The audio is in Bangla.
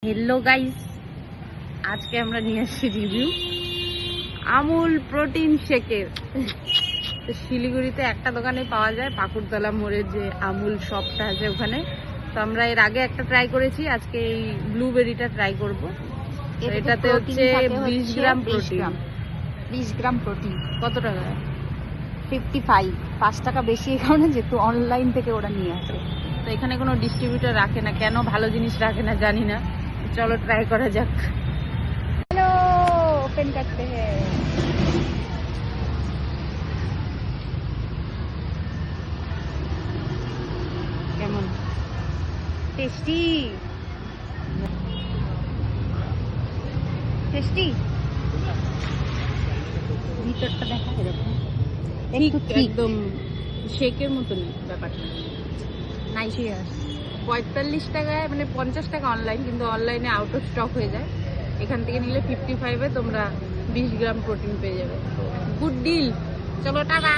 हेलो गाइस, আজকে আমরা নিয়ে আসছি রিভিউ আমুল প্রোটিন শেকের। তো শিলিগুড়িতে একটা দোকানে পাওয়া যায়, পাকুড়তলা মোড়ের যে আমুল শপটা আছে ওখানে। তো আমরা এর আগে একটা ট্রাই করেছি, আজকে এই ব্লুবেরিটা ট্রাই করব। এটাতে হচ্ছে 20 গ্রাম প্রোটিন। 20 gram protein. কত টাকা? 55, 5 টাকা বেশি এই কারণে যেহেতু অনলাইন থেকে ওরা নিয়ে আসে। তো এখানে কোনো ডিস্ট্রিবিউটর রাখে না, কেন ভালো জিনিস রাখে না জানি না। চলো ট্রাই করা যাক। चलो ओपन करते हैं। কেমন? Tasty tasty. ভিতরটা দেখা এরকম একটু ঠিক একদম শেকের মতনই ব্যাপারটা। নাইস। 45 টাকায় মানে 50 টাকা অনলাইন, কিন্তু অনলাইনে আউট অফ স্টক হয়ে যায়। এখান থেকে নিলে 55-এ তোমরা 20 গ্রাম প্রোটিন পেয়ে যাবে। Good deal. চলো টাটা।